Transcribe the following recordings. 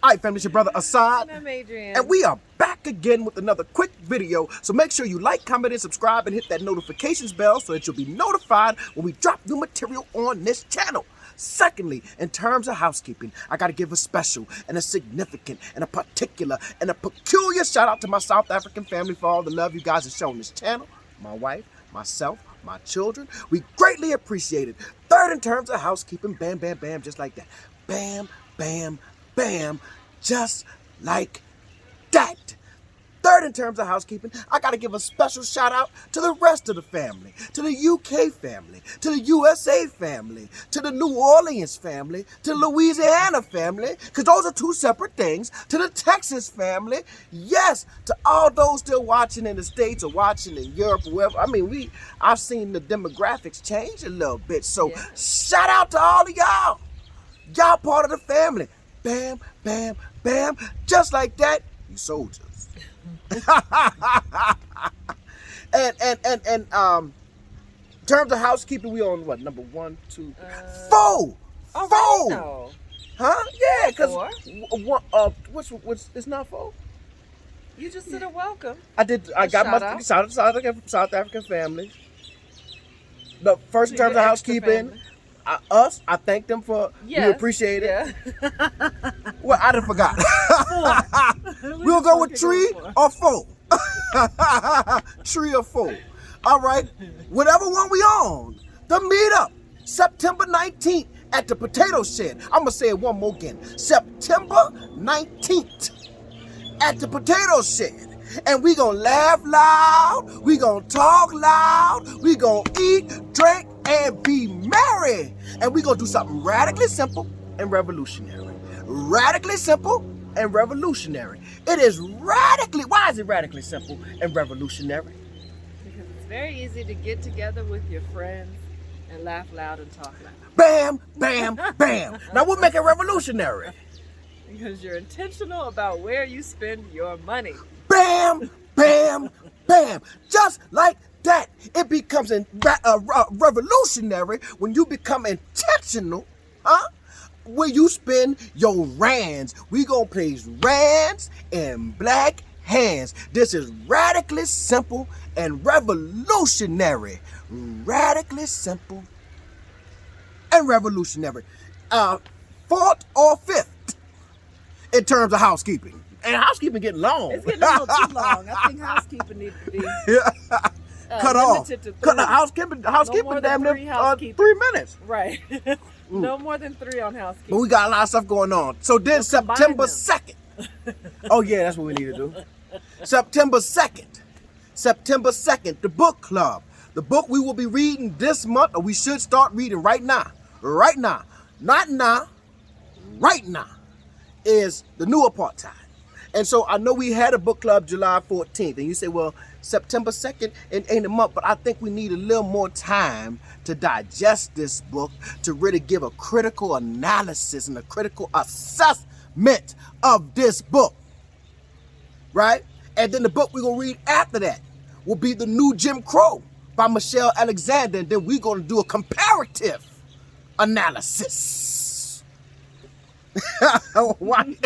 All right, family, it's your brother Asad. And I'm Adrian. And we are back again with another quick video. So make sure you like, comment, and subscribe and hit that notifications bell so that you'll be notified when we drop new material on this channel. Secondly, in terms of housekeeping, I got to give a special and a significant and a particular and a peculiar shout out to my South African family for all the love you guys have shown this channel. My wife, myself, my children. We greatly appreciate it. Third, in terms of housekeeping, bam, bam, bam, just like that. Bam, bam, bam, just like that. Third, in terms of housekeeping, I got to give a special shout out to the rest of the family, to the UK family, to the USA family, to the New Orleans family, to the Louisiana family, because those are two separate things, to the Texas family, yes, to all those still watching in the States or watching in Europe or wherever. I mean, I've seen the demographics change a little bit, so yeah. Shout out to all of y'all. Y'all part of the family. Bam, bam, bam, just like that, you soldiers. and in terms of housekeeping, we on what, number 1, 2, 4. Oh, 4. No. Huh? Yeah, because which it's not 4. You just said a welcome. I got my South African family. The first in terms of housekeeping. I thank them for, we appreciate it. Yeah. Well, I done forgot. 4. We'll go with 3 or 4. 3 or 4. All right. Whatever one we on. The meetup, September 19th at the Potato Shed. I'm going to say it one more again. September 19th at the Potato Shed. And we going to laugh loud. We going to talk loud. We going to eat, drink, and be merry. And we're going to do something radically simple and revolutionary. Radically simple and revolutionary. It is radically, why is it radically simple and revolutionary? Because it's very easy to get together with your friends and laugh loud and talk loud. Bam, bam, bam. Now we'll make it revolutionary. Because you're intentional about where you spend your money. Bam, bam, bam. Just like that. It becomes revolutionary when you become intentional, where you spend your rands. We gonna place rands in black hands. This is radically simple and revolutionary. Radically simple and revolutionary. 4th or 5th in terms of housekeeping. And housekeeping getting long. It's getting a little too long. I think housekeeping needs to be cut off. Cut the housekeeping no damn near 3 minutes. Right. No more than 3 on housekeeping. But we got a lot of stuff going on. So then September 2nd. Oh yeah, that's what we need to do. September 2nd. September 2nd, the book club. The book we will be reading this month, or we should start reading right now. Right now. Not now. Right now is the New Apartheid. And so I know we had a book club July 14th, and you say, well, September 2nd ain't a month, but I think we need a little more time to digest this book, to really give a critical analysis and a critical assessment of this book, right? And then the book we're going to read after that will be The New Jim Crow by Michelle Alexander, and then we're going to do a comparative analysis. Why?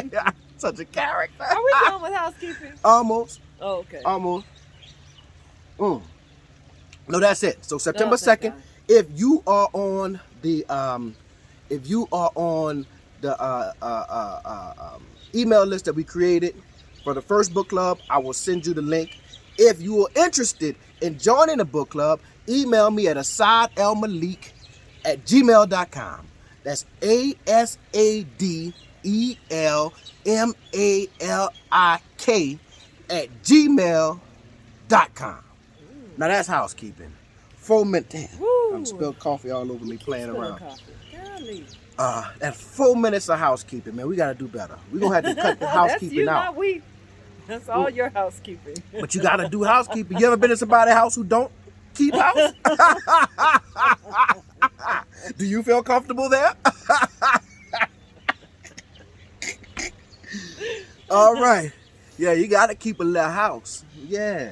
Such a character. Are we done with housekeeping? Almost. Oh, okay. Almost. No, that's it. So September 2nd, if you are on the email list that we created for the first book club, I will send you the link. If you are interested in joining the book club, email me at asadelmalik@gmail.com. That's asadelmalik@gmail.com. Now that's housekeeping. 4 minutes. Damn, I'm spilled coffee all over me playing around. That's 4 minutes of housekeeping, man. We gotta do better. We're gonna have to cut the housekeeping out. Not we. That's all your housekeeping. But you gotta do housekeeping. You ever been in somebody's house who don't keep house? Do you feel comfortable there? All right. Yeah, you got to keep a little house. Yeah.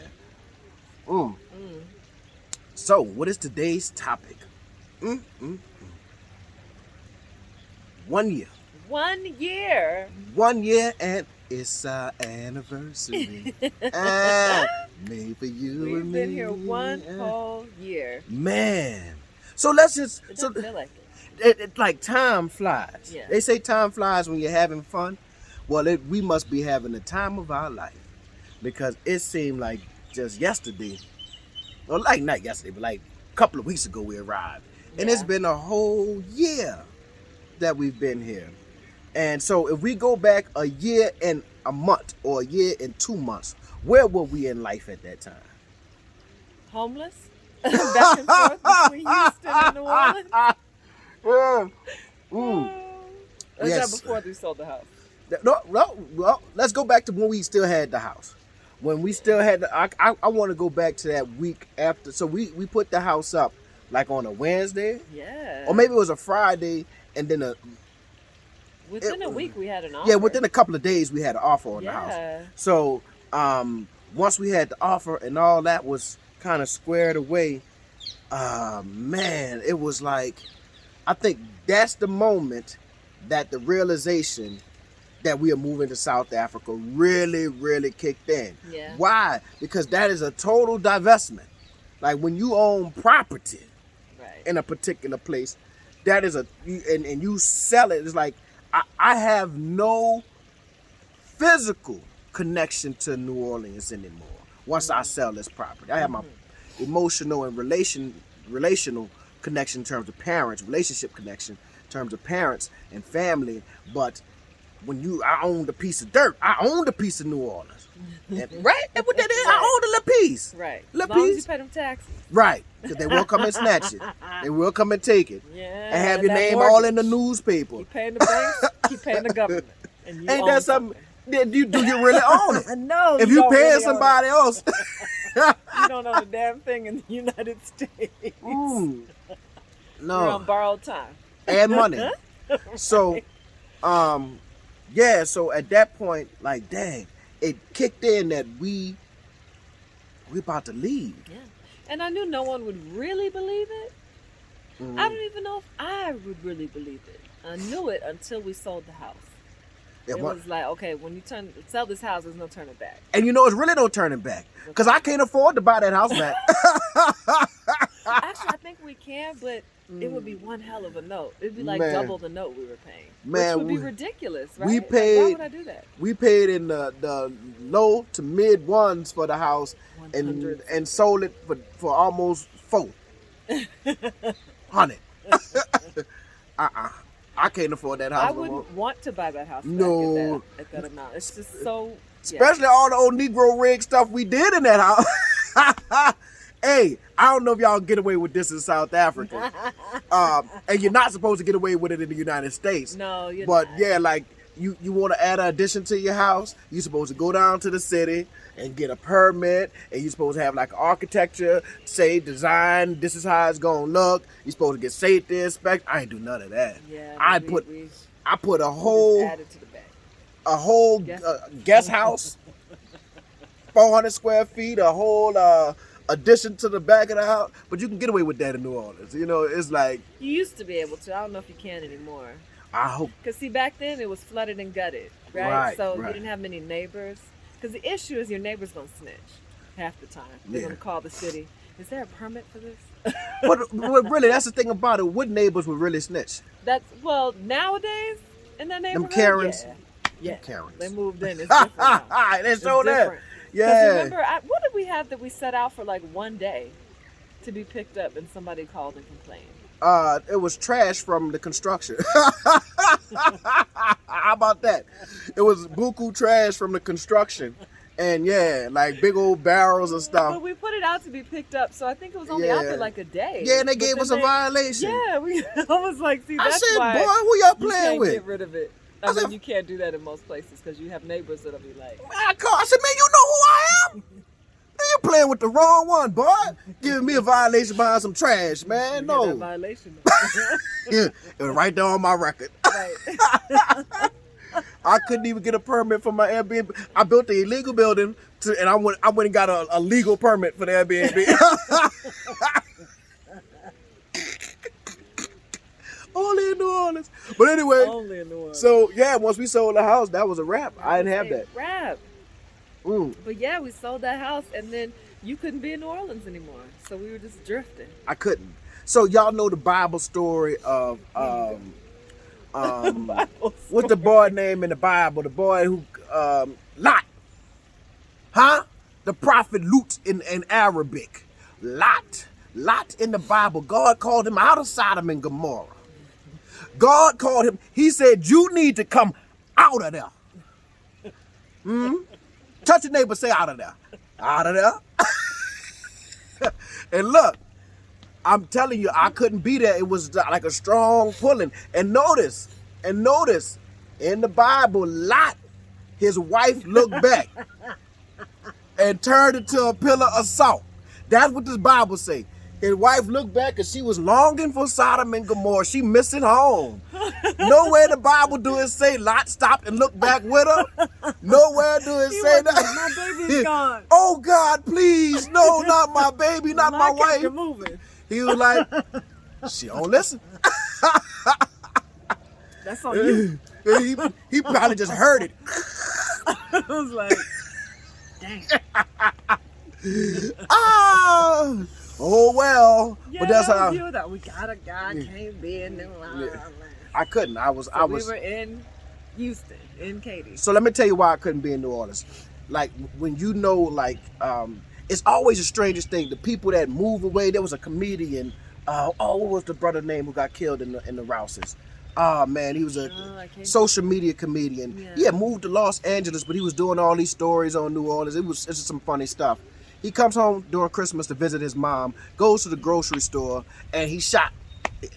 So, what is today's topic? 1 year. 1 year? 1 year and it's our anniversary. Made for you We've and me. been here one whole year. Man. So let's just It doesn't feel like it like time flies. Yeah. They say time flies when you're having fun. Well, we must be having the time of our life, because it seemed like just yesterday, or like not yesterday, but like a couple of weeks ago we arrived. And it's Yeah. been a whole year that we've been here. And so if we go back a year and a month or a year and 2 months, where were we in life at that time? Homeless? Back and forth between Houston and New Orleans? Yeah. Or is Yes. that before we sold the house? No, well, let's go back to when we still had the house. When we still had I want to go back to that week after. So we put the house up like on a Wednesday, Yeah. or maybe it was a Friday, and then Within a week we had an offer. yeah, within a couple of days we had an offer on the house. Yeah. So once we had the offer and all that was kind of squared away, man, it was like, I think that's the moment that the realization that we are moving to South Africa really, really kicked in. Yeah. Why? Because that is a total divestment. Like when you own property Right. in a particular place, that is and you sell it. It's like I have no physical connection to New Orleans anymore once I sell this property. I have my emotional and relational connection in terms of parents, relationship connection in terms of parents and family. But when I owned a piece of dirt, I owned a piece of New Orleans. And, right? That's what that is. I owned a little piece. Right. As Little long as you piece. pay them taxes. Right. Because they will come and snatch it. They will come and take it. Yeah. And have your that name mortgage. all in the newspaper. You paying the banks, keep paying the government. And you Ain't own that something? Do you really own it? No. If you don't paying really own somebody else. it. You don't own a damn thing in the United States. Mm, You're on no. borrowed time. And money. So, yeah, so at that point, like, dang, it kicked in that we about to leave. Yeah. And I knew no one would really believe it. Mhm. I don't even know if I would really believe it. I knew it until we sold the house. Yeah, It what- was like, okay, when you sell this house, there's no turning back. And you know, it's really no turning back. Because I can't afford to buy that house back. Actually, I think we can, but it would be one hell of a note. It'd be like Man. double the note we were paying. Man, which would be we- ridiculous, right? we Like, paid- why would I do that? We paid in the low to mid ones for the house, and 100. sold it for almost $400. I can't afford that house I no more. wouldn't want to buy that house back No. at that amount. It's just so... yeah. Especially all the old Negro rig stuff we did in that house. Hey, I don't know if y'all get away with this in South Africa. And you're not supposed to get away with it in the United States. No, you're But not. yeah, like you want to add an addition to your house, you're supposed to go down to the city and get a permit, and you're supposed to have like architecture, say design, this is how it's gonna look. You're supposed to get safety inspect. I ain't do none of that. Yeah, I we put just a whole added to the bag. guest house, 400 square feet, a whole addition to the back of the house. But you can get away with that in New Orleans. You know, it's like, You used to be able to. I don't know if you can anymore. I hope. Because, see, back then it was flooded and gutted, right? Right, So right. you didn't have many neighbors. Because the issue is your neighbor's going to snitch half the time. They're Yeah. going to call the city. Is there a permit for this? But really, that's the thing about it. What neighbors would really snitch? Well, nowadays in that neighborhood, Karens. Yeah. Karens. They moved in. It's different now. They It's so that. different. 'Cause Yeah. remember, what did we have that we set out for like one day to be picked up and somebody called and complained? It was trash from the construction. How about that? It was buku trash from the construction. And yeah, like big old barrels of But stuff. we put it out to be picked up, so I think it was only out there like a day. Yeah, and they But gave then us a violation. Yeah, I was like, see, I that's said, why boy, who y'all you playing can't with? get rid of it. I I mean, said- you can't do that in most places because you have neighbors that'll be like, I said, man, you know who I am? You playing with the wrong one, boy. Giving me a violation behind some trash, man. "You got that No. violation." It was right there on my record. Right. I couldn't even get a permit for my Airbnb. I built the illegal building, and I went and got a legal permit for the Airbnb. Only in New Orleans. But anyway, Only in New Orleans. so yeah, once we sold the house, that was a wrap. I didn't have that. Wrap. But yeah, we sold that house, and then you couldn't be in New Orleans anymore, so we were just drifting. I couldn't. So y'all know the Bible story of what's the boy name in the Bible? The boy who Lot. Huh? The prophet Lut in Arabic. Lot. Lot in the Bible. God called him out of Sodom and Gomorrah. God called him. He said, you need to come out of there. Touch your neighbor, say out of there. Out of there. And look, I'm telling you, I couldn't be there. It was like a strong pulling. And notice, in the Bible, Lot, his wife looked back and turned into a pillar of salt. That's what this Bible say. His wife looked back and she was longing for Sodom and Gomorrah. She missing home. Nowhere in the Bible do it say Lot stopped and looked back with her. Nowhere do it say that. My baby's gone. Oh God, please, no, not my baby, not my wife. You're moving. He was like, she don't listen. That's on you. He probably just heard it. I was like, dang. Oh well. Yeah, but that's how you that we got a guy can't be in New Orleans. I couldn't. We were in Houston, in Katy. So let me tell you why I couldn't be in New Orleans. Like when you know, it's always the strangest thing. The people that move away. There was a comedian. What was the brother name who got killed in the Rouses? Oh man, he was a social media comedian. Yeah. He had moved to Los Angeles, but he was doing all these stories on New Orleans. It's just some funny stuff. He comes home during Christmas to visit his mom, goes to the grocery store, and he shot.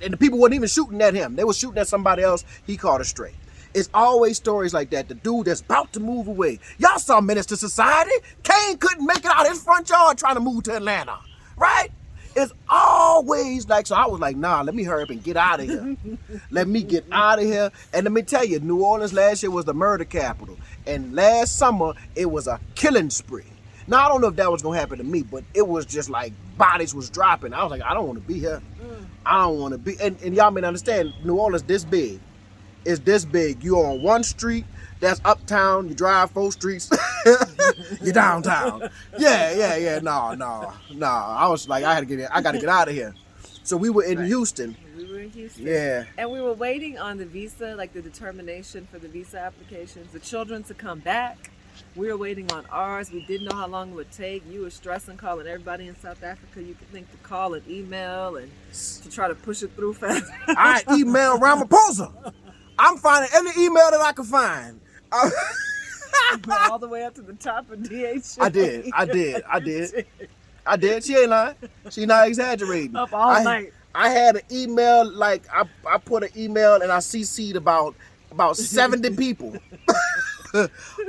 And the people weren't even shooting at him. They were shooting at somebody else. He caught a stray. It's always stories like that. The dude that's about to move away. Y'all saw Menace to Society. Kane couldn't make it out his front yard trying to move to Atlanta. Right? It's always like, so I was like, nah, let me hurry up and get out of here. Let me get out of here. And let me tell you, New Orleans last year was the murder capital. And last summer, it was a killing spree. Now, I don't know if that was going to happen to me, but it was just like bodies was dropping. I was like, I don't want to be here. I don't want to be. And y'all may understand, New Orleans this big. It's this big. You're on one street. That's uptown. You drive 4 streets. You're downtown. Yeah. No. I was like, I got to get out of here. So we were in Houston. We were in Houston. Yeah. And we were waiting on the visa, like the determination for the visa applications, the children to come back. We were waiting on ours. We didn't know how long it would take. You were stressing, calling everybody in South Africa. You could think to call and email and to try to push it through fast. I emailed Ramaphosa. I'm finding every email that I can find. All the way up to the top of DH. I did. She ain't lying. She not exaggerating. Up all night. I had an email, like I put an email and I CC'd about 70 people.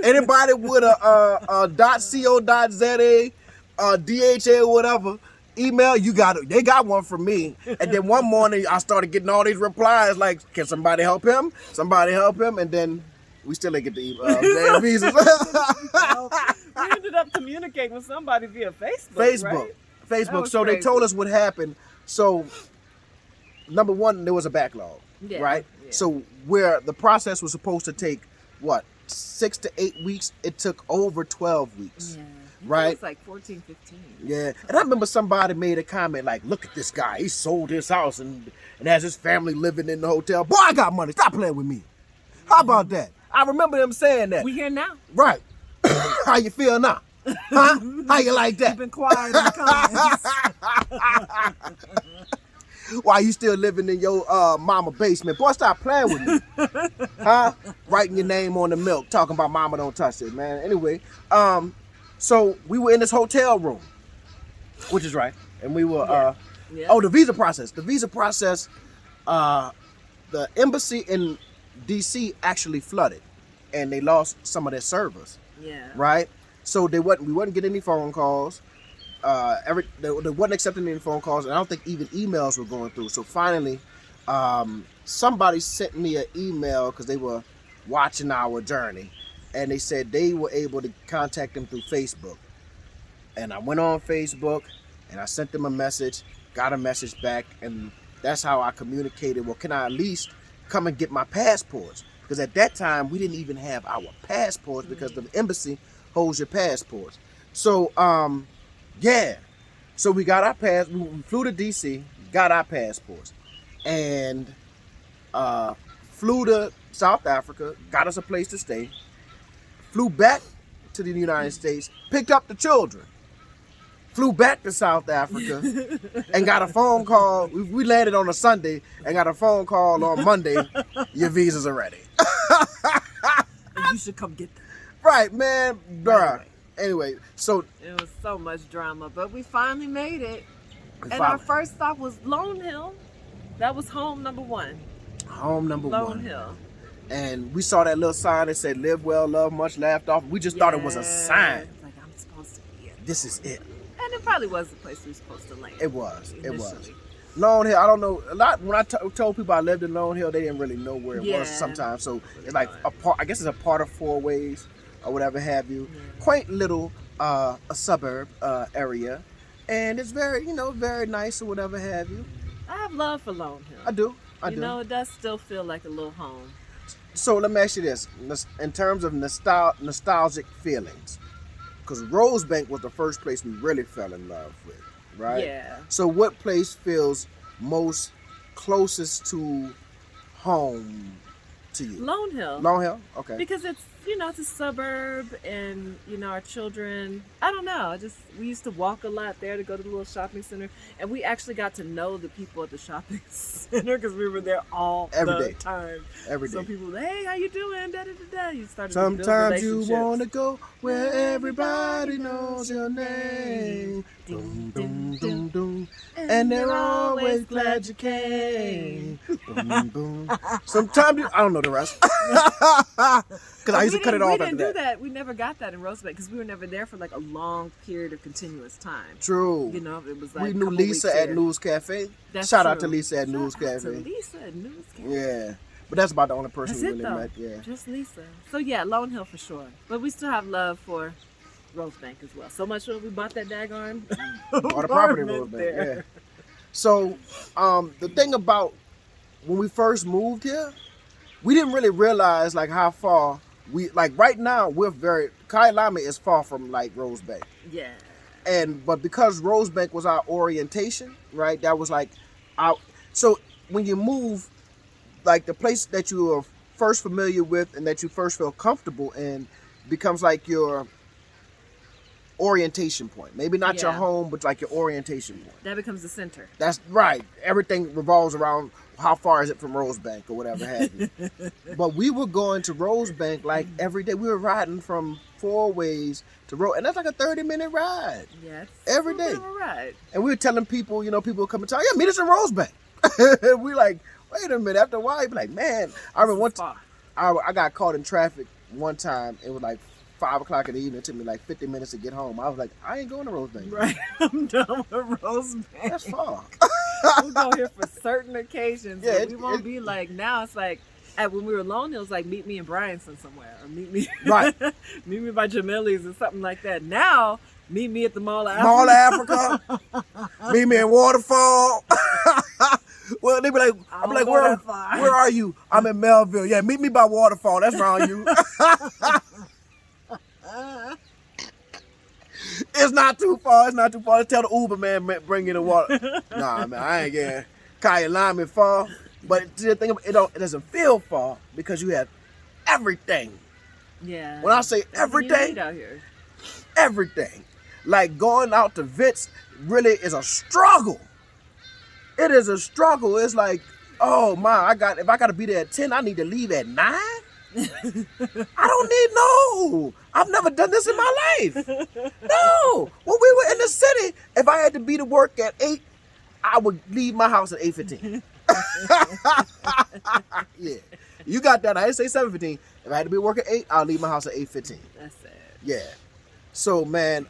Anybody with a .co.za, DHA or whatever, email, you got it. They got one from me. And then one morning I started getting all these replies like, can somebody help him? Somebody help him? And then we still didn't get the visas. We ended up communicating with somebody via Facebook. Right? So crazy. They told us what happened. So number one, there was a backlog, right? Yeah. So where the process was supposed to take, 6 to 8 weeks, it took over 12 weeks. Yeah. Right? It's like 14, 15. Yeah. And I remember somebody made a comment like, look at this guy. He sold his house and has his family living in the hotel. Boy, I got money. Stop playing with me. How about that? I remember them saying that. We here now. Right. How you feel now? Huh? How you like that? You've been quiet in the comments. Why you still living in your mama basement? Boy, stop playing with me. Huh? Writing your name on the milk, talking about mama don't touch it, man. Anyway, so we were in this hotel room, which is right. And we were, the visa process. The visa process, the embassy in D.C. actually flooded. And they lost some of their servers. Yeah. Right? So we wasn't getting any phone calls. They wasn't accepting any phone calls, and I don't think even emails were going through. So finally, somebody sent me an email because they were watching our journey, and they said they were able to contact them through Facebook. And I went on Facebook, and I sent them a message, got a message back, and that's how I communicated. Well, can I at least come and get my passports? Because at that time we didn't even have our passports because the embassy holds your passports. So yeah, so we got our we flew to DC, got our passports, and flew to South Africa, got us a place to stay, flew back to the United States, picked up the children, flew back to South Africa, and got a phone call. We landed on a Sunday and got a phone call on Monday. Your visas are ready. And you should come get them. Right, man. Bruh. Anyway, so it was so much drama, but we finally made it. And finally, our first stop was Lone Hill. That was home number one. Home number Lone one. Hill. And we saw that little sign that said "Live well, love much," laughed off. We just thought it was a sign. Like, I'm supposed to be here. This is it. And it probably was the place we were supposed to land. It was. Initially. It was. Lone Hill. I don't know. A lot. When I told people I lived in Lone Hill, they didn't really know where it was. Sometimes, so it's like a part. I guess it's a part of Four Ways or whatever have you. Yeah. Quaint little a suburb area, and it's very very nice or whatever have you. I have love for Lone Hill. I do. You know, it does still feel like a little home. So let me ask you this: in terms of nostalgic feelings, because Rosebank was the first place we really fell in love with, right? Yeah. So what place feels most closest to home to you? Lone Hill. Lone Hill, okay. Because it's it's a suburb, and our children. I don't know. We used to walk a lot there to go to the little shopping center, and we actually got to know the people at the shopping center because we were there all Every the day. time. Every day. So people, hey, how you doing? Da da da da. You started. Sometimes to you build relationships. wanna go where everybody knows your name. Dum, dum, dum, dum. And they're always glad you came. Boom, boom. Sometimes I don't know the rest. Because I used to cut it off We after didn't do that. that. We never got that in Rosebank because we were never there for like a long period of continuous time. True. It was like We a knew couple Lisa weeks at here. News Cafe. That's Shout out to true. Lisa at News Shout out Cafe. to Lisa at News Cafe. Yeah. But that's about the only person That's we it really though. met. Yeah. Just Lisa. So yeah, Lone Hill for sure. But we still have love for Rosebank as well. So much when we bought that daggone All the property apartment Rosebank. there. Yeah. So the thing about when we first moved here, we didn't really realize like how far right now we're Kailami is far from like Rosebank. Yeah. But because Rosebank was our orientation, right? That was like so when you move, like the place that you are first familiar with and that you first feel comfortable in becomes like your orientation point. Maybe not your home, but like your orientation point. That becomes the center. That's right. Everything revolves around how far is it from Rosebank or whatever have you. But we were going to Rosebank like every day. We were riding from Four Ways to and that's like a 30-minute ride. Yeah. Every day. Right. And we were telling people, people would come and tell, yeah, meet us in Rosebank. And we like, wait a minute. After a while, you'd be like, man, I remember one time I got caught in traffic one time. It was like 5 o'clock in the evening. It took me like 50 minutes to get home. I was like, I ain't going to Rosebank. Right. I'm done with Rosebank. That's far. We'll go here for certain occasions. Yeah, we won't be like now. It's like when we were alone, it was like meet me in Bryanston somewhere, or meet me meet me by Jamili's or something like that. Now, meet me at the Mall of Africa. Mall of Africa. Meet me in Waterfall. Well, they be like, I'm like, where are you? I'm in Melville. Yeah, meet me by Waterfall. That's around you. It's not too far. It's not too far. Let's tell the Uber man bring you the water. Nah, man, I ain't getting Kailami far. But the thing about it doesn't feel far because you have everything. Yeah. When I say everything, out here. everything. Like going out to Vits really is a struggle. It is a struggle. It's like, oh my, if I gotta be there at 10, I need to leave at 9. I don't need I've never done this in my life. No. When we were in the city, if I had to be to work at 8, I would leave my house at 8:15. Yeah. You got that. I didn't say 7:15. If I had to be at work at 8, I'll leave my house at 8:15. That's sad. Yeah. So man,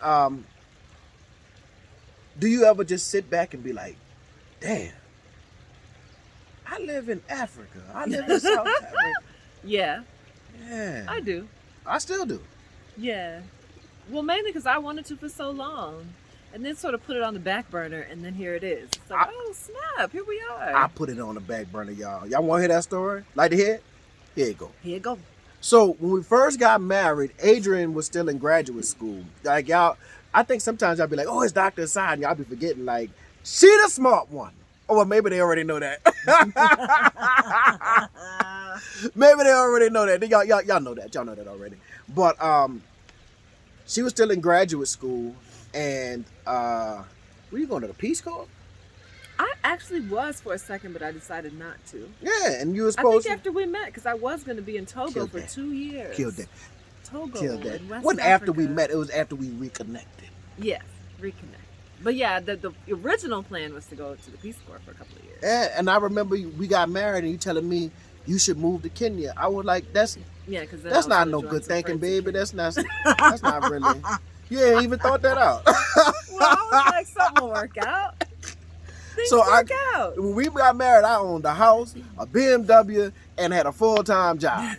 do you ever just sit back and be like, damn, I live in Africa. I live in South Africa. Yeah. Yeah. I do. I still do. Yeah. Well, mainly because I wanted to for so long. and then sort of put it on the back burner, and then here it is. It's like, oh snap, here we are. I put it on the back burner, y'all. Y'all want to hear that story? Like to hear it? Here you go. Here you go. So when we first got married, Adrian was still in graduate school. Like y'all, I think sometimes y'all be like, oh, it's Dr. Asad, and y'all be forgetting like, she the smart one. Oh, well, maybe they already know that. Maybe they already know that. Y'all know that. Y'all know that already. But she was still in graduate school, and were you going to the Peace Corps? I actually was for a second, but I decided not to. Yeah, and you were I supposed think after we met, because I was going to be in Togo for 2 years. Killed that. Togo. Killed that. In West Wasn't after we Africa. met, it was after we reconnected. Yes, reconnect. But yeah, the original plan was to go to the Peace Corps for a couple of years. And I remember we got married, and you telling me you should move to Kenya. I was like, that's not no good thinking, baby. That's not really. You ain't even thought that out. Well, I was like, something will work out. Things work out. When we got married, I owned a house, a BMW, and had a full-time job.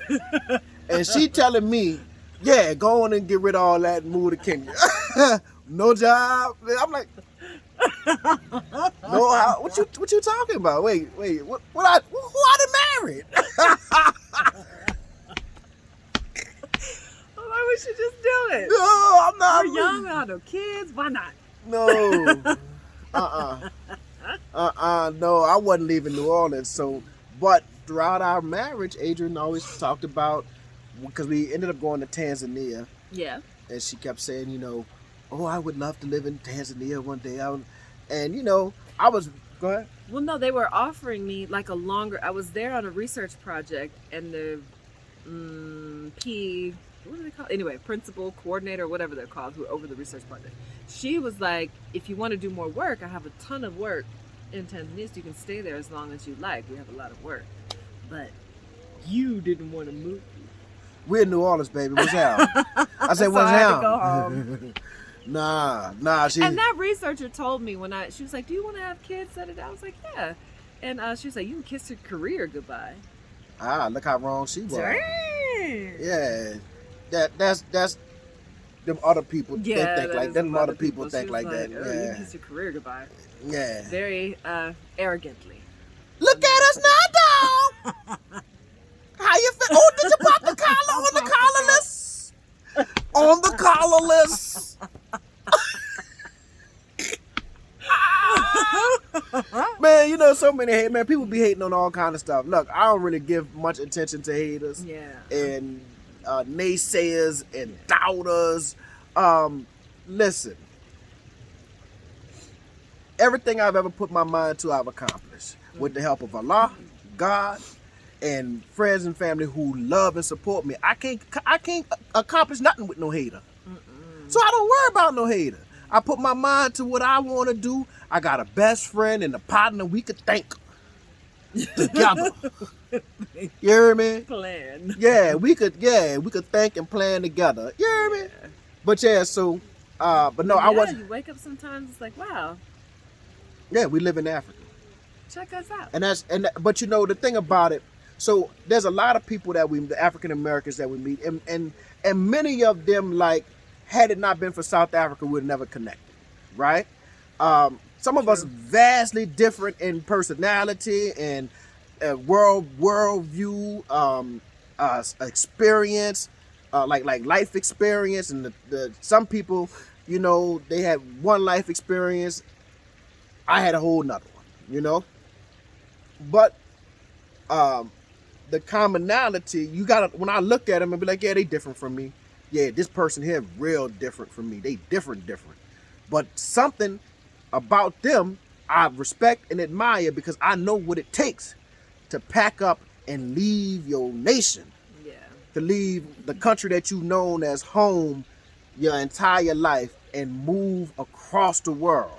And she telling me, yeah, go on and get rid of all that and move to Kenya. No job. I'm like, no, what you talking about? Wait, who I done married? Why we should just do it? No, I'm not. We're young, we don't have no kids. Why not? No. No, I wasn't leaving New Orleans. So, but throughout our marriage, Adrian always talked about, because we ended up going to Tanzania. Yeah. And she kept saying, you know, oh, I would love to live in Tanzania one day. I was, go ahead. Well, no, they were offering me like a longer, I was there on a research project, and the what do they call it? Anyway, principal, coordinator, whatever they're called, who over the research project. She was like, if you want to do more work, I have a ton of work in Tanzania, so you can stay there as long as you like. We have a lot of work. But you didn't want to move. We're in New Orleans, baby. What's hell? I said, So what's I had to hell? go home. Nah. And that researcher told me she was like, do you want to have kids? I was like, yeah. And she was like, you can kiss your career goodbye. Look how wrong she was. Dang. Yeah. That's them other people they think like them other people think like that. Oh, Yeah. you can kiss your career goodbye. Yeah. Very arrogantly. Look at us now, dog. How you feel? Oh, did you pop the collar on the collarless? On the collarless. Man, you know, so many hate, man. People be hating on all kind of stuff. Look, I don't really give much attention to haters. Yeah. And naysayers and doubters. Listen, everything I've ever put my mind to, I've accomplished with the help of Allah, God, and friends and family who love and support me. I can't accomplish nothing with no hater. So I don't worry about no hater. I put my mind to what I want to do. I got a best friend and a partner we could think together. You hear me? Plan. Yeah, we could think and plan together. You hear me? But yeah, so but no, I wasn't. You wake up sometimes, it's like, wow, Yeah, we live in Africa. check us out. But you know the thing about it, so there's a lot of people the African Americans that we meet, and many of them, like, had it not been for South Africa, we'd never connected, right? Some of us vastly different in personality and worldview, experience, like life experience, and the some people, you know, they had one life experience. I had a whole nother one, you know. But the commonality, you gotta, when I look at them and be like, yeah, they different from me. Yeah, this person here real different from me. They different. But something about them I respect and admire, because I know what it takes to pack up and leave your nation. Yeah. To leave the country that you've known as home your entire life and move across the world.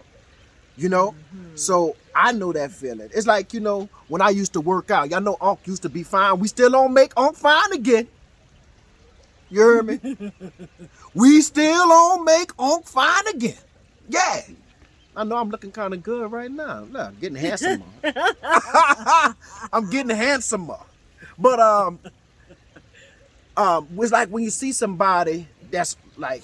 You know? Mm-hmm. So I know that feeling. It's like, you know, when I used to work out, y'all know Unc used to be fine. We still don't make Unc fine again. You heard me? We still don't make Unc fine again. Yeah. I know I'm looking kind of good right now. Look, getting handsomer. I'm getting handsomer. But it's like when you see somebody that's like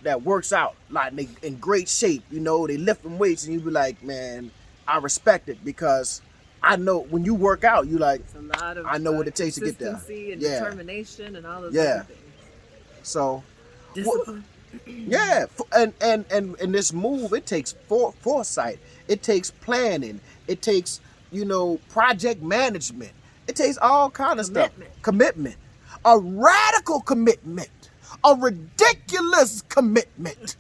that works out, like they in great shape, you know, they lifting weights, and you be like, man, I respect it because I know when you work out, you like, It's a lot of I know what it takes to get there. consistency and Yeah. determination and all those Yeah. other things. So, Discipline. yeah, and this move, it takes foresight, it takes planning, it takes, you know, project management, it takes all kind of stuff. Commitment, a radical commitment, a ridiculous commitment.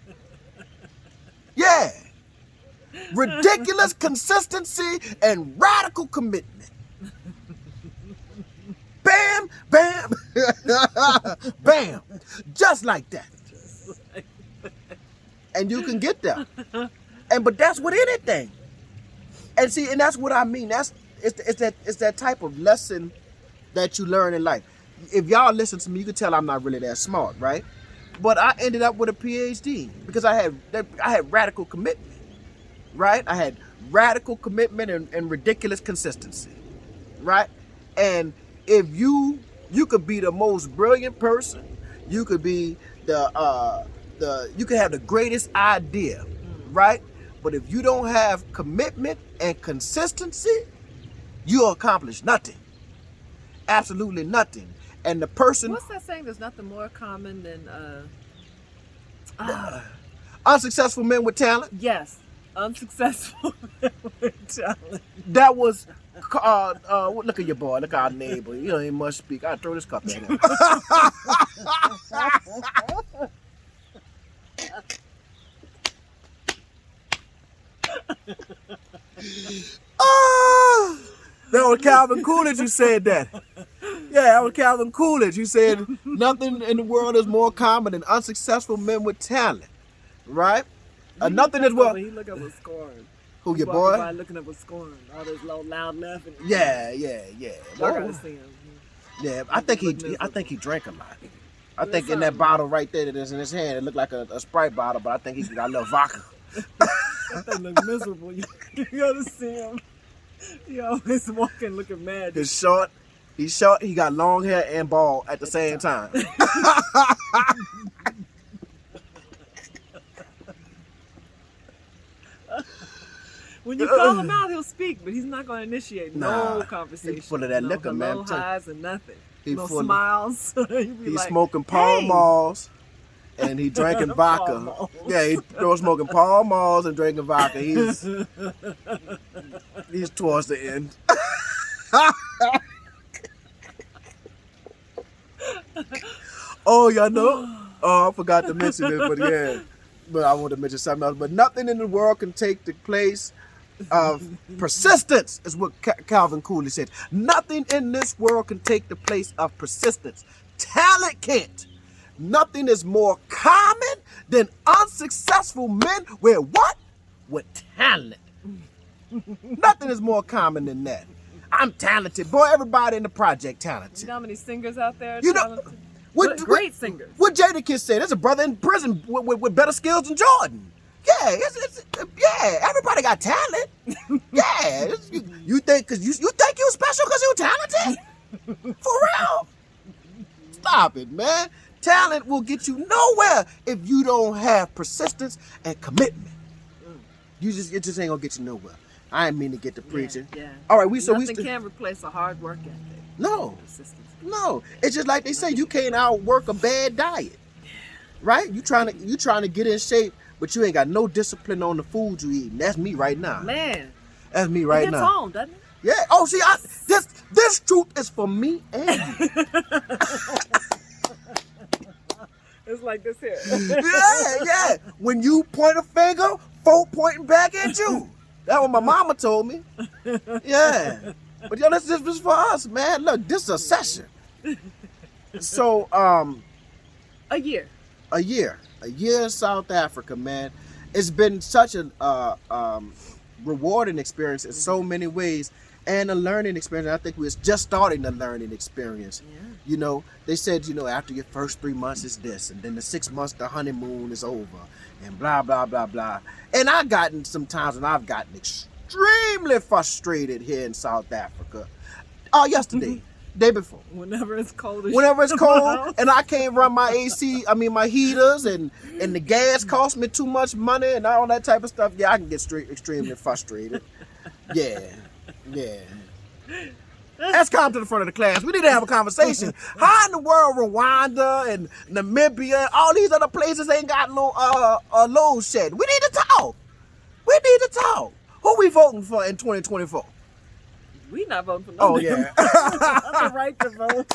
Yeah, ridiculous consistency and radical commitment. Bam, bam, bam, just like that. And you can get there. But that's with anything. And see, and that's what I mean. It's that type of lesson that you learn in life. If y'all listen to me, you can tell I'm not really that smart, right? But I ended up with a PhD because I had radical commitment, right? I had radical commitment and ridiculous consistency, right? And if you could be the most brilliant person, you could be you could have the greatest idea, right? But if you don't have commitment and consistency, you'll accomplish nothing. Absolutely nothing. And the person... What's that saying? There's nothing more common than... unsuccessful men with talent? Yes. Unsuccessful men with talent. That was... look at your boy. Look at our neighbor. You know, he must speak. I'll throw this cup at him. Oh, that was Calvin Coolidge who said that. Yeah, that was Calvin Coolidge. He said nothing in the world is more common than unsuccessful men with talent, right? Nothing is well. He look up with scorn. Who, your He boy? by looking up with scorn. All this loud laughing. Yeah. Y'all gotta see him. Yeah, I think he drank a lot. I think in that bottle right there that is in his hand, it looked like a Sprite bottle, but I think he got a little vodka. That thing look miserable. You gotta see him. He always walking looking mad. He's short, he got long hair and bald at the same time. When you call him out, he'll speak, but he's not going to initiate no conversation. He's full of that liquor, man. No highs and nothing. He no full smiles. He's like, smoking Pall hey. Malls and he drinking vodka. Malls. Yeah, he's smoking Pall Malls and drinking vodka. He's towards the end. Oh, y'all know? Oh, I forgot to mention it, but yeah. But I want to mention something else. But nothing in the world can take the place of persistence, is what Calvin Coolidge said. Nothing in this world can take the place of persistence. Talent can't. Nothing is more common than unsuccessful men with what? With talent. Nothing is more common than that. I'm talented. Boy, everybody in the project talented. You know how many singers out there? You know, great singers. What Jadakiss said, there's a brother in prison with better skills than Jordan. Yeah, yeah, everybody got talent. Yeah, you think because you think you special because you're talented? For real? Stop it, man. Talent will get you nowhere if you don't have persistence and commitment. It just ain't gonna get you nowhere. I ain't mean to get to preaching. Yeah. All right, Nothing can replace a hard work ethic. No. Persistence. No, it's just like they say, you can't outwork a bad diet, right? You trying to get in shape, but you ain't got no discipline on the food you eat. That's me right now. Man, that's me right now. It gets home, doesn't it? Yeah. Oh, see, this truth is for me and you. It's like this here. Yeah. When you point a finger, folk pointing back at you. That's what my mama told me. Yeah. But yo, this is for us, man. Look, this is a session. So, a year in South Africa, man. It's been such a rewarding experience in so many ways, and a learning experience. I think we're just starting the learning experience. Yeah. You know, they said, after your first 3 months is this, and then the 6 months, the honeymoon is over, and blah, blah, blah, blah. And I've gotten some times when I've gotten extremely frustrated here in South Africa. Yesterday, Day before. Whenever it's cold as Whenever it's shit in my cold house. and I can't run my AC, my heaters, and the gas costs me too much money and all that type of stuff, yeah, I can get extremely frustrated. Yeah. Let's come to the front of the class. We need to have a conversation. How in the world Rwanda and Namibia, all these other places ain't got no load shed? We need to talk. Who we voting for in 2024? We not voting for Oh, nobody. yeah. I have the right to vote.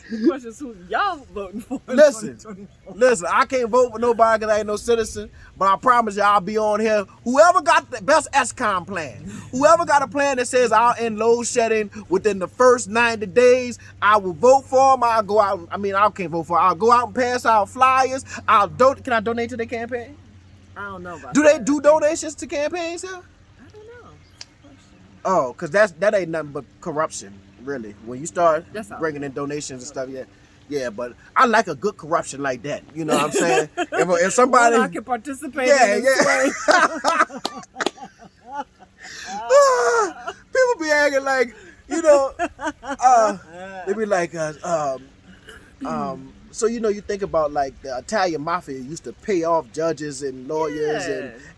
The question is who y'all voting for in Listen, 2024. I can't vote for nobody because I ain't no citizen, but I promise you I'll be on here. Whoever got the best ESCOM plan, whoever got a plan that says I'll end load shedding within the first 90 days, I will vote for them. I'll go out, I can't vote for them. I'll go out and pass out flyers. Can I donate to their campaign? I don't know about Do that. they do donations to campaigns here? I don't know. Oh, because that ain't nothing but corruption, really. When you start That's all. bringing in donations and stuff, yeah, but I like a good corruption like that. You know what I'm saying? if somebody... Well, I can participate Yeah, in this way. People be acting like, they be like, so you think about like the Italian mafia used to pay off judges and lawyers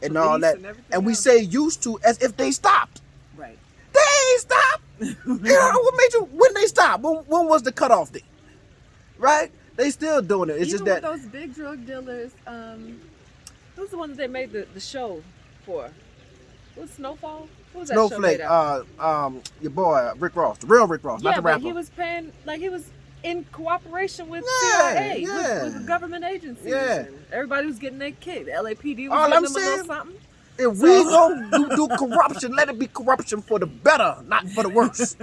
and all police that, and everything and we else. say used to as if they stopped. Right. They ain't stopped. What made you? When they stopped? When was the cutoff date? Right? They still doing it. It's Even just that with those big drug dealers, who's the one that they made the show for? Was Snowfall? Who was that show Snowflake. made out? Your boy Rick Ross, the real Rick Ross, not Yeah, the but rapper. he was paying, like he was in cooperation with Yeah, CIA, yeah. with the government agencies. Yeah. And everybody was getting their kick. The LAPD was All getting I'm them a saying- little something. If we gonna do corruption, let it be corruption for the better, not for the worse.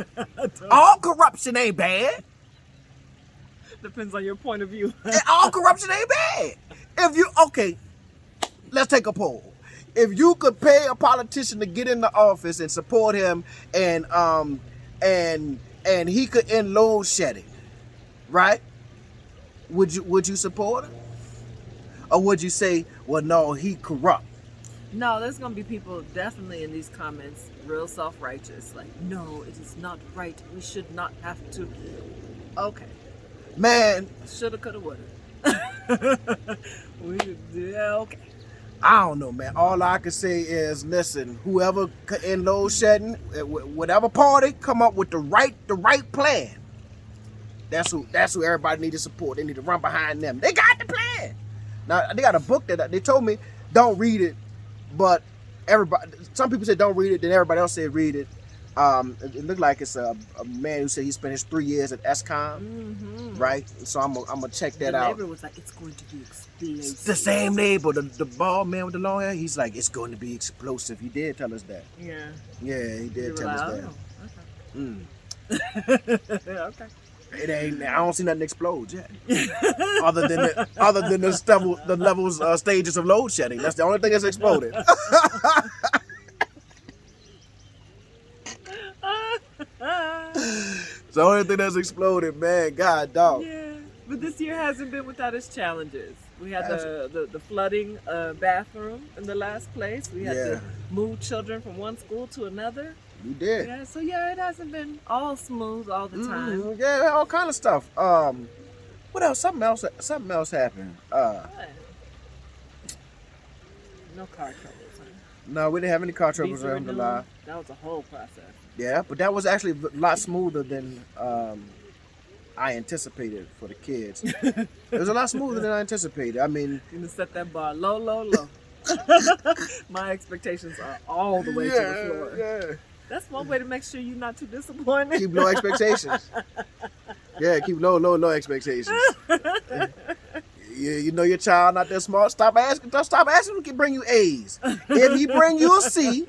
All corruption ain't bad. Depends on your point of view. And all corruption ain't bad. Let's take a poll. If you could pay a politician to get in the office and support him, and he could end load shedding, right? Would you support him, or would you say, well, no, he corrupt? No, there's going to be people definitely in these comments real self-righteous. Like, no, it is not right. We should not have to. Okay. Man, Shoulda, coulda, woulda. Okay. I don't know, man. All I can say is, listen, whoever could end load shedding, whatever party come up with the right plan, that's who everybody need to support. They need to run behind them. They got the plan. Now they got a book that they told me don't read it, but some people say don't read it, then everybody else said read it. It looked like it's a man who said he spent his 3 years at ESCOM, right? So I'm gonna check that the out. neighbor was like, it's going to be explosive. It's the same neighbor, the bald man with the long hair. He's like, it's going to be explosive. He did tell us that. Yeah. Yeah, he did tell us that. Okay. Okay. It ain't. I don't see nothing explode yet. other than the levels stages of load shedding. That's the only thing that's exploded. It's the only thing that's exploded, man. God, dog. Yeah, but this year hasn't been without its challenges. We had the flooding bathroom in the last place. We had to move children from one school to another. You did. Yeah, so it hasn't been all smooth all the time. Yeah, all kind of stuff. What else? Something else happened. What? No car troubles, huh? No, we didn't have any car troubles Visa around the renewal, line. that was a whole process. Yeah, but that was actually a lot smoother than I anticipated for the kids. It was a lot smoother than I anticipated. I mean, You can set that bar low, low, low. My expectations are all the way to the floor. Yeah. That's one way to make sure you're not too disappointed. Keep low expectations. Yeah, keep low expectations. You know your child not that smart. Stop asking him to bring you A's. If he bring you a C,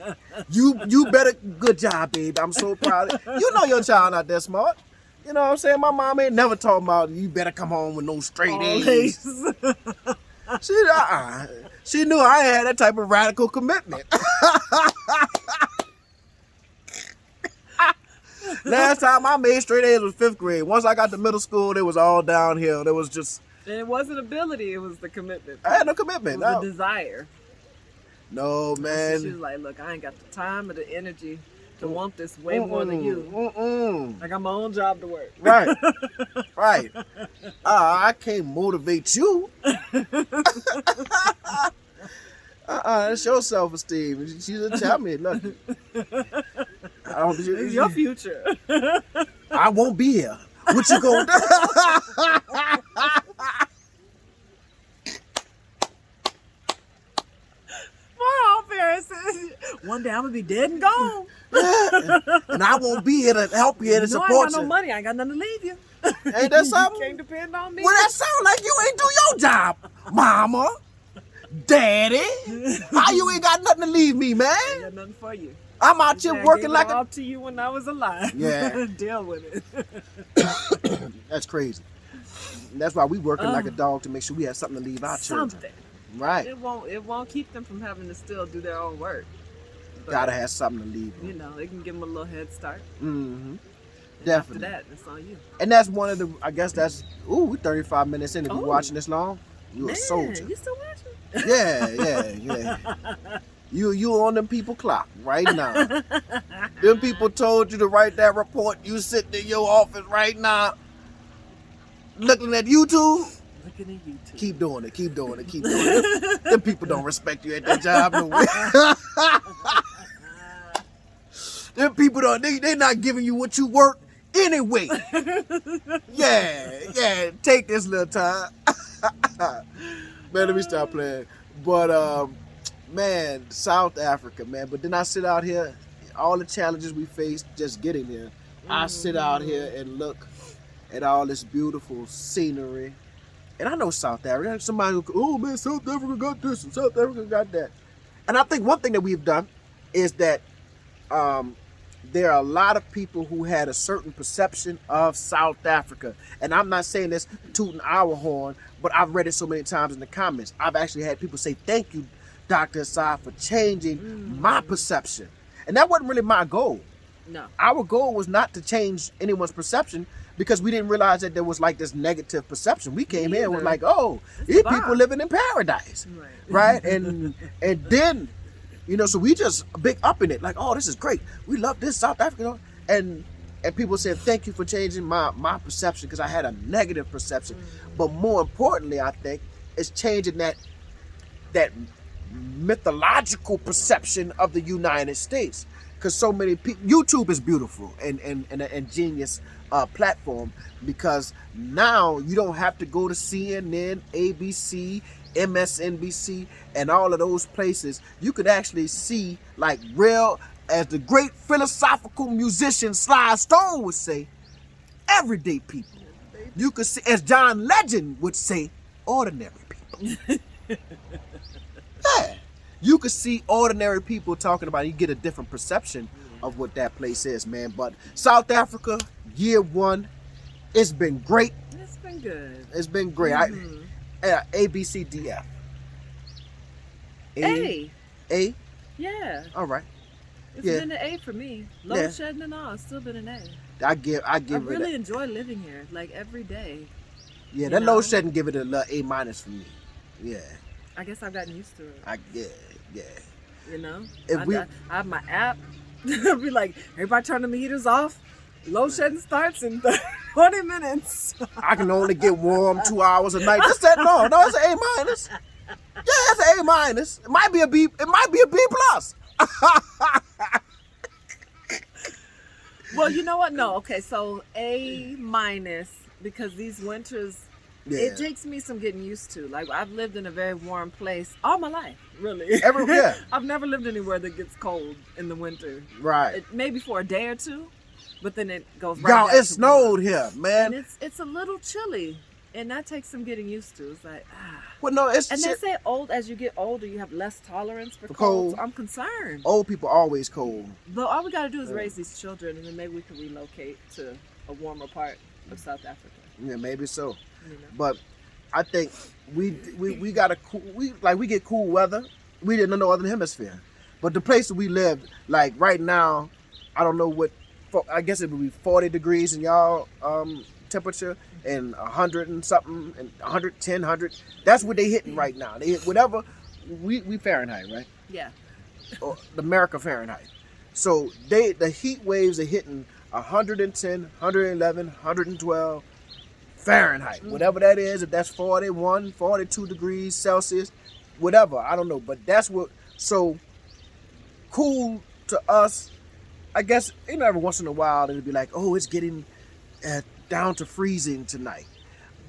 you better. Good job, baby. I'm so proud. You know your child not that smart. You know what I'm saying? My mom ain't never talking about you better come home with no straight A's. She knew I had that type of radical commitment. Last time I made straight A's was 5th grade. Once I got to middle school, it was all downhill. There was just... And it wasn't ability, it was the commitment. I had no commitment. It was No. the desire. No, man. So she was like, look, I ain't got the time or the energy to want this way more than you. I got my own job to work. Right. Right. I can't motivate you. That's your self-esteem. She's a tell me, look. It's your future. I won't be here. What you gonna do? One day I'm gonna be dead and gone. And I won't be here to help you and to support you. I ain't got no money. I ain't got nothing to leave you. Ain't that something? You can't depend on me. Well, that sound like you ain't do your job, Mama, Daddy. How you ain't got nothing to leave me, man? I ain't got nothing for you. I'm out here working like all to you when I was alive. Yeah. Deal with it. That's crazy. And that's why we working like a dog to make sure we have something to leave our children. Right. It won't keep them from having to still do their own work. But, gotta have something to leave them. You know, it can give them a little head start. Mm-hmm. Definitely. After that, it's on you. And that's one of the, I guess that's, we're 35 minutes in. If you're watching this long, you're a soldier. You still watching? Yeah. You on them people clock right now. Them people told you to write that report. You sitting in your office right now looking at YouTube. Looking at YouTube. Keep doing it. Them people don't respect you at that job no way. Them people they not giving you what you work anyway. Yeah, take this little time. Man, let me stop playing. But man, South Africa, man. But then I sit out here, all the challenges we faced just getting here. I sit out here and look at all this beautiful scenery. And I know South Africa. Somebody who, oh man, South Africa got this and South Africa got that. And I think one thing that we've done is that there are a lot of people who had a certain perception of South Africa. And I'm not saying this tooting our horn, but I've read it so many times in the comments. I've actually had people say, thank you, Dr. Asad, for changing my perception. And that wasn't really my goal. No. Our goal was not to change anyone's perception because we didn't realize that there was like this negative perception. We came here and was like, oh, these people living in paradise. Right? And then, you know, so we just big up in it. Like, oh, this is great. We love this South Africa. And people said, thank you for changing my perception because I had a negative perception. But more importantly, I think, it's changing that mythological perception of the United States. Because so many people, YouTube is beautiful and genius platform because now you don't have to go to CNN, ABC, MSNBC, and all of those places. You could actually see like real, as the great philosophical musician Sly Stone would say, everyday people. You could see, as John Legend would say, ordinary people. Yeah. You could see ordinary people talking about it. You get a different perception of what that place is, man. But South Africa, year one, it's been great. It's been good. It's been great. A, B, C, D, F. A. A? Yeah. All right. It's been an A for me. Load shedding and all, it's still been an A. I really enjoy living here, like every day. Yeah, that load shedding give it a little A minus for me. Yeah. I guess I've gotten used to it. Yeah. You know? I have my app. I'll be like, everybody turn the heaters off. Load shedding starts in 20 minutes. I can only get warm 2 hours a night. That's that. No, it's an A minus. Yeah, it's an A minus. It might be a B. It might be a B plus. Well, you know what? No. Okay, so A minus because these winters. Yeah. It takes me some getting used to. Like, I've lived in a very warm place all my life, really. I've never lived anywhere that gets cold in the winter. Right. Maybe for a day or two, but then it goes right Y'all, back it snowed here, man. And it's a little chilly, and that takes some getting used to. It's like, Well, no, it's... And they say as you get older, you have less tolerance for cold. So I'm concerned. Old people are always cold. But all we got to do is raise these children, and then maybe we can relocate to a warmer part of South Africa. Yeah, maybe so. You know? But I think we got we get cool weather. We did in the Northern Hemisphere. But the place that we live, like right now, I don't know what, I guess it would be 40 degrees in y'all temperature and 100 and something, and 110, 100. That's what they hitting right now. They hit whatever, we Fahrenheit, right? Yeah. Or the America Fahrenheit. So the heat waves are hitting 110, 111, 112 Fahrenheit. Whatever that is, if that's 41, 42 degrees Celsius, whatever, I don't know. But that's what, so cool to us. I guess, every once in a while it'll be like, oh, it's getting down to freezing tonight.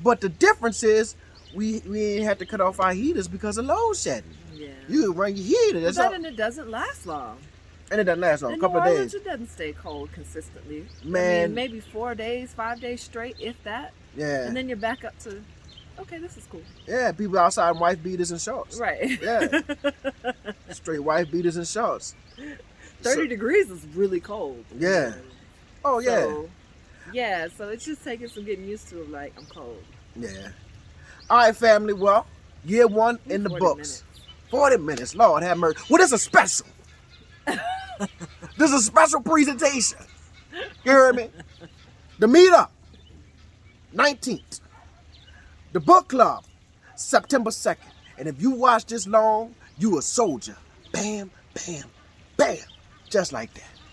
But the difference is we ain't had to cut off our heaters because of load shedding. Yeah. You can run your heater. And it doesn't last long. And it doesn't last long. In A couple New of Orleans, days. it doesn't stay cold consistently. Man. I mean, maybe 4 days, 5 days straight, if that. Yeah. And then you're back up to, okay, this is cool. Yeah, people outside in wife beaters and shorts. Right. Yeah. Straight wife beaters and shorts. 30 degrees is really cold. Yeah. Oh, yeah. So, yeah, so it's just taking some getting used to, like, I'm cold. Yeah. All right, family. Well, year one in the 40 books. minutes. 40 minutes. Lord have mercy. Well, this is special. This is a special presentation. You heard me? The meetup, 19th. The book club, September 2nd. And if you watch this long, you a soldier. Bam, bam, bam. Just like that.